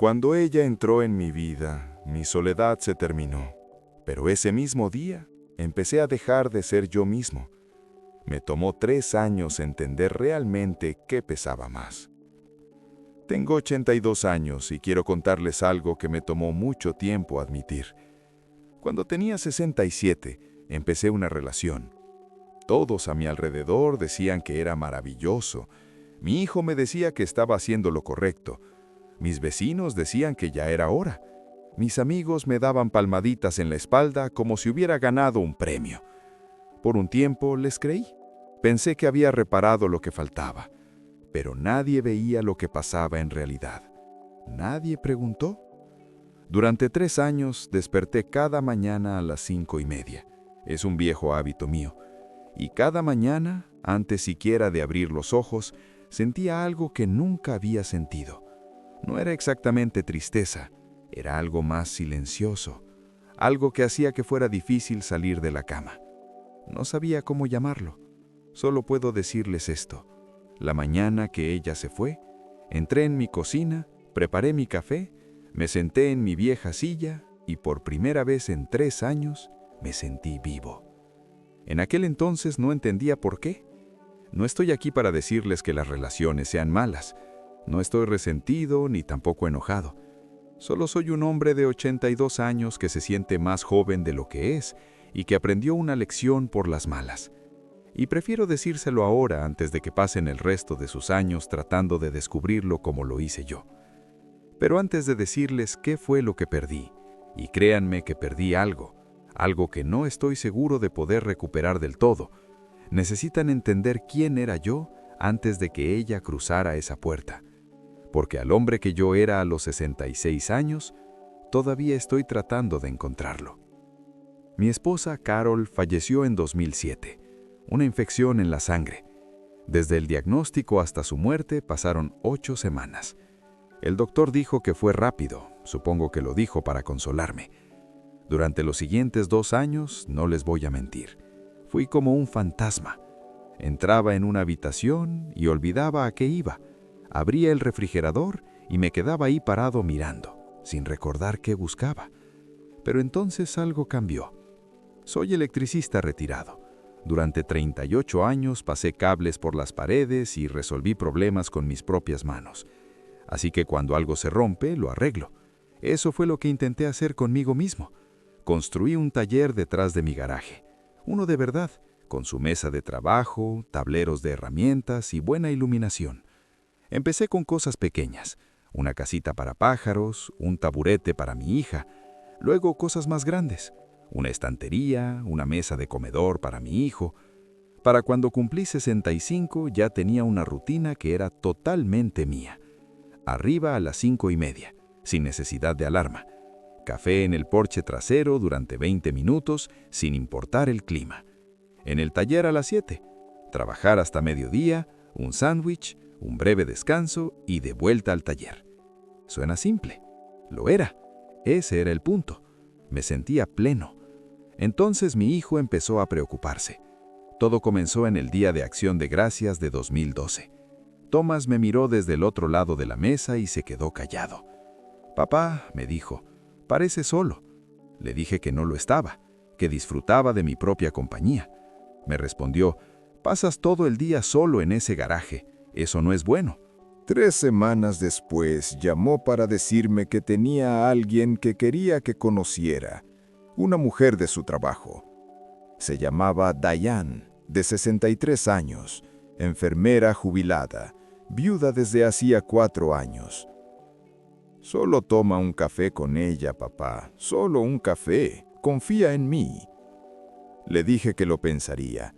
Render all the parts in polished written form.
Cuando ella entró en mi vida, mi soledad se terminó. Pero ese mismo día, empecé a dejar de ser yo mismo. Me tomó 3 años entender realmente qué pesaba más. Tengo 82 años y quiero contarles algo que me tomó mucho tiempo admitir. Cuando tenía 67, empecé una relación. Todos a mi alrededor decían que era maravilloso. Mi hijo me decía que estaba haciendo lo correcto. Mis vecinos decían que ya era hora. Mis amigos me daban palmaditas en la espalda como si hubiera ganado un premio. Por un tiempo les creí. Pensé que había reparado lo que faltaba. Pero nadie veía lo que pasaba en realidad. Nadie preguntó. Durante 3 años desperté cada mañana a las 5:30. Es un viejo hábito mío. Y cada mañana, antes siquiera de abrir los ojos, sentía algo que nunca había sentido. No era exactamente tristeza, era algo más silencioso, algo que hacía que fuera difícil salir de la cama. No sabía cómo llamarlo. Solo puedo decirles esto. La mañana que ella se fue, entré en mi cocina, preparé mi café, me senté en mi vieja silla y por primera vez en 3 años me sentí vivo. En aquel entonces no entendía por qué. No estoy aquí para decirles que las relaciones sean malas. No estoy resentido ni tampoco enojado. Solo soy un hombre de 82 años que se siente más joven de lo que es y que aprendió una lección por las malas. Y prefiero decírselo ahora antes de que pasen el resto de sus años tratando de descubrirlo como lo hice yo. Pero antes de decirles qué fue lo que perdí, y créanme que perdí algo que no estoy seguro de poder recuperar del todo, necesitan entender quién era yo antes de que ella cruzara esa puerta. Porque al hombre que yo era a los 66 años, todavía estoy tratando de encontrarlo. Mi esposa Carol falleció en 2007, una infección en la sangre. Desde el diagnóstico hasta su muerte pasaron 8 semanas. El doctor dijo que fue rápido, supongo que lo dijo para consolarme. Durante los siguientes 2 años, no les voy a mentir, fui como un fantasma. Entraba en una habitación y olvidaba a qué iba. Abría el refrigerador y me quedaba ahí parado mirando, sin recordar qué buscaba. Pero entonces algo cambió. Soy electricista retirado. Durante 38 años pasé cables por las paredes y resolví problemas con mis propias manos. Así que cuando algo se rompe, lo arreglo. Eso fue lo que intenté hacer conmigo mismo. Construí un taller detrás de mi garaje. Uno de verdad, con su mesa de trabajo, tableros de herramientas y buena iluminación. Empecé con cosas pequeñas, una casita para pájaros, un taburete para mi hija, luego cosas más grandes, una estantería, una mesa de comedor para mi hijo. Para cuando cumplí 65 ya tenía una rutina que era totalmente mía. Arriba a las 5:30, sin necesidad de alarma. Café en el porche trasero durante 20 minutos, sin importar el clima. En el taller a las 7. Trabajar hasta mediodía, un sándwich, un breve descanso y de vuelta al taller. Suena simple. Lo era. Ese era el punto. Me sentía pleno. Entonces mi hijo empezó a preocuparse. Todo comenzó en el Día de Acción de Gracias de 2012. Thomas me miró desde el otro lado de la mesa y se quedó callado. «Papá», me dijo, «parece solo». Le dije que no lo estaba, que disfrutaba de mi propia compañía. Me respondió, «Pasas todo el día solo en ese garaje. Eso no es bueno». 3 semanas después llamó para decirme que tenía a alguien que quería que conociera, una mujer de su trabajo. Se llamaba Diane, de 63 años, enfermera jubilada, viuda desde hacía 4 años. «Solo toma un café con ella, papá, solo un café. Confía en mí». Le dije que lo pensaría.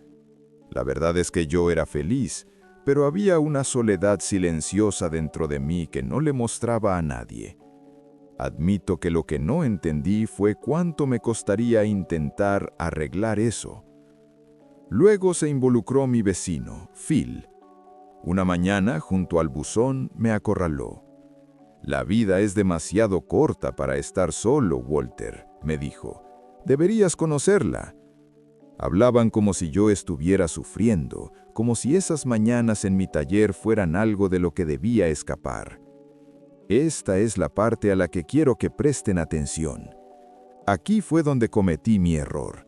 La verdad es que yo era feliz, pero había una soledad silenciosa dentro de mí que no le mostraba a nadie. Admito que lo que no entendí fue cuánto me costaría intentar arreglar eso. Luego se involucró mi vecino, Phil. Una mañana, junto al buzón, me acorraló. «La vida es demasiado corta para estar solo, Walter», me dijo. «Deberías conocerla». Hablaban como si yo estuviera sufriendo, como si esas mañanas en mi taller fueran algo de lo que debía escapar. Esta es la parte a la que quiero que presten atención. Aquí fue donde cometí mi error.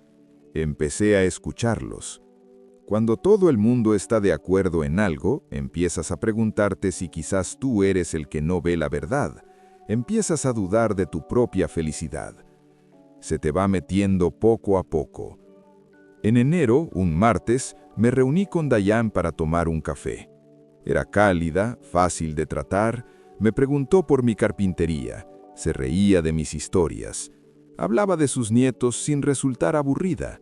Empecé a escucharlos. Cuando todo el mundo está de acuerdo en algo, empiezas a preguntarte si quizás tú eres el que no ve la verdad. Empiezas a dudar de tu propia felicidad. Se te va metiendo poco a poco. En enero, un martes, me reuní con Dayan para tomar un café. Era cálida, fácil de tratar, me preguntó por mi carpintería, se reía de mis historias, hablaba de sus nietos sin resultar aburrida.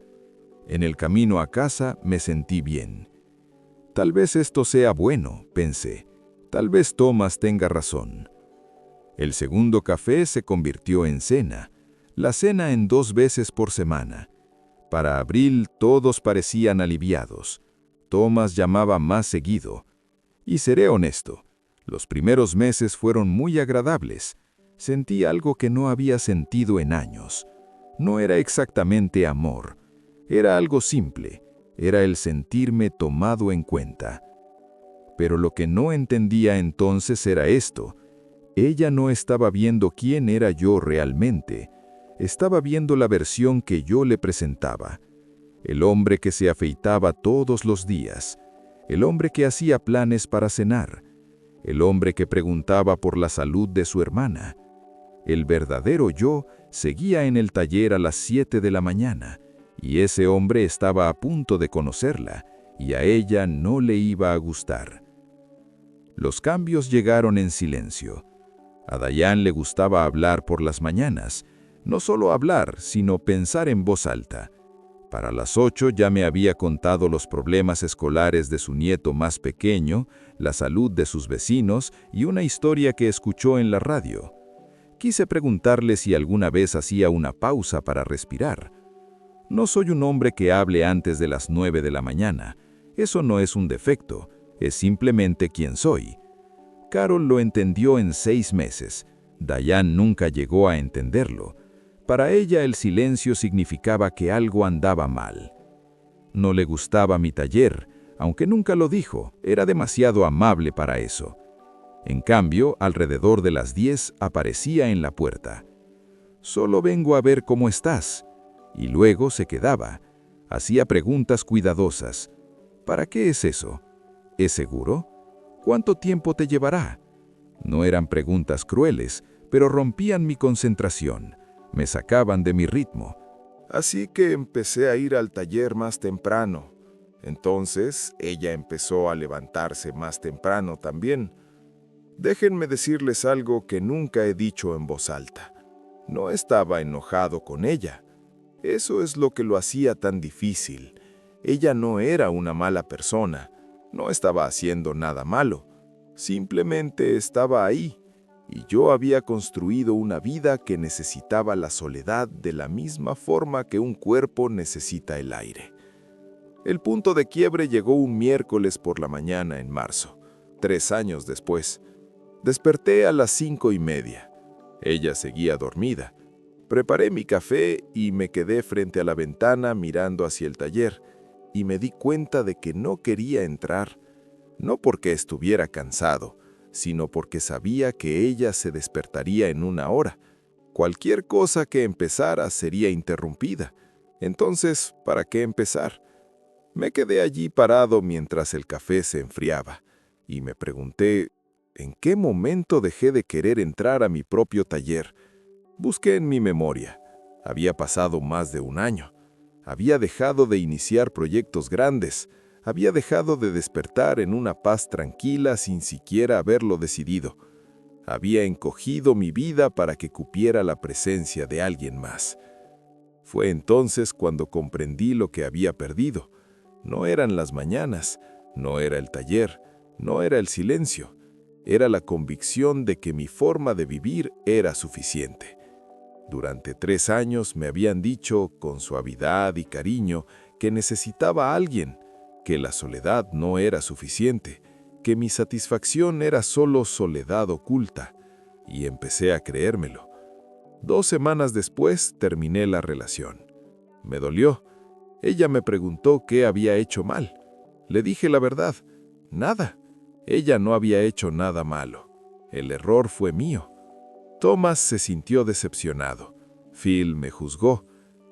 En el camino a casa me sentí bien. Tal vez esto sea bueno, pensé. Tal vez Thomas tenga razón. El segundo café se convirtió en cena, la cena en 2 veces por semana. Para abril todos parecían aliviados. Thomas llamaba más seguido. Y seré honesto, los primeros meses fueron muy agradables. Sentí algo que no había sentido en años. No era exactamente amor. Era algo simple, era el sentirme tomado en cuenta. Pero lo que no entendía entonces era esto. Ella no estaba viendo quién era yo realmente. Estaba viendo la versión que yo le presentaba. El hombre que se afeitaba todos los días. El hombre que hacía planes para cenar. El hombre que preguntaba por la salud de su hermana. El verdadero yo seguía en el taller a las 7 de la mañana. Y ese hombre estaba a punto de conocerla, y a ella no le iba a gustar. Los cambios llegaron en silencio. A Dayan le gustaba hablar por las mañanas, no solo hablar, sino pensar en voz alta. Para las 8 ya me había contado los problemas escolares de su nieto más pequeño, la salud de sus vecinos y una historia que escuchó en la radio. Quise preguntarle si alguna vez hacía una pausa para respirar. No soy un hombre que hable antes de las 9 de la mañana. Eso no es un defecto, es simplemente quien soy. Carol lo entendió en 6 meses. Dayan nunca llegó a entenderlo. Para ella el silencio significaba que algo andaba mal. No le gustaba mi taller, aunque nunca lo dijo, era demasiado amable para eso. En cambio, alrededor de las 10 aparecía en la puerta. «Solo vengo a ver cómo estás». Y luego se quedaba. Hacía preguntas cuidadosas. ¿Para qué es eso? ¿Es seguro? ¿Cuánto tiempo te llevará? No eran preguntas crueles, pero rompían mi concentración. Me sacaban de mi ritmo. Así que empecé a ir al taller más temprano. Entonces, ella empezó a levantarse más temprano también. Déjenme decirles algo que nunca he dicho en voz alta. No estaba enojado con ella. Eso es lo que lo hacía tan difícil. Ella no era una mala persona, no estaba haciendo nada malo. Simplemente estaba ahí, y yo había construido una vida que necesitaba la soledad de la misma forma que un cuerpo necesita el aire. El punto de quiebre llegó un miércoles por la mañana en marzo, 3 años después. Desperté a las 5:30. Ella seguía dormida. Preparé mi café y me quedé frente a la ventana mirando hacia el taller, y me di cuenta de que no quería entrar, no porque estuviera cansado, sino porque sabía que ella se despertaría en 1 hora. Cualquier cosa que empezara sería interrumpida. Entonces, ¿para qué empezar? Me quedé allí parado mientras el café se enfriaba, y me pregunté, ¿en qué momento dejé de querer entrar a mi propio taller? Busqué en mi memoria. Había pasado más de 1 año. Había dejado de iniciar proyectos grandes. Había dejado de despertar en una paz tranquila sin siquiera haberlo decidido. Había encogido mi vida para que cupiera la presencia de alguien más. Fue entonces cuando comprendí lo que había perdido. No eran las mañanas, no era el taller, no era el silencio. Era la convicción de que mi forma de vivir era suficiente. Durante 3 años me habían dicho, con suavidad y cariño, que necesitaba a alguien, que la soledad no era suficiente, que mi satisfacción era solo soledad oculta, y empecé a creérmelo. 2 semanas después terminé la relación. Me dolió. Ella me preguntó qué había hecho mal. Le dije la verdad, nada. Ella no había hecho nada malo. El error fue mío. Thomas se sintió decepcionado. Phil me juzgó,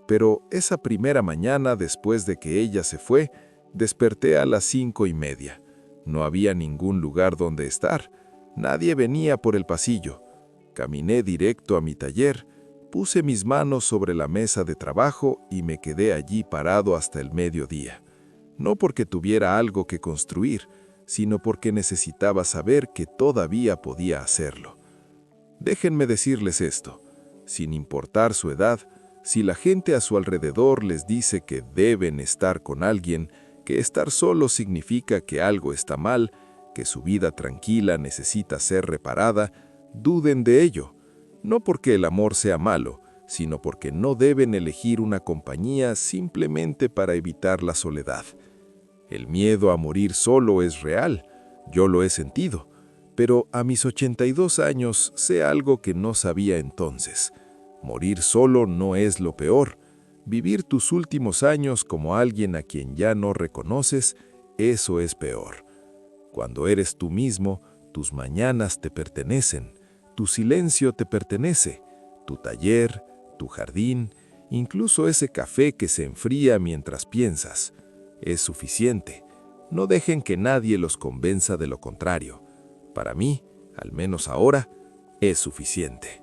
pero esa primera mañana después de que ella se fue, desperté a las 5:30. No había ningún lugar donde estar. Nadie venía por el pasillo. Caminé directo a mi taller, puse mis manos sobre la mesa de trabajo y me quedé allí parado hasta el mediodía. No porque tuviera algo que construir, sino porque necesitaba saber que todavía podía hacerlo. Déjenme decirles esto, sin importar su edad, si la gente a su alrededor les dice que deben estar con alguien, que estar solo significa que algo está mal, que su vida tranquila necesita ser reparada, duden de ello, no porque el amor sea malo, sino porque no deben elegir una compañía simplemente para evitar la soledad. El miedo a morir solo es real, yo lo he sentido, pero a mis 82 años sé algo que no sabía entonces. Morir solo no es lo peor. Vivir tus últimos años como alguien a quien ya no reconoces, eso es peor. Cuando eres tú mismo, tus mañanas te pertenecen, tu silencio te pertenece, tu taller, tu jardín, incluso ese café que se enfría mientras piensas. Es suficiente. No dejen que nadie los convenza de lo contrario. Para mí, al menos ahora, es suficiente.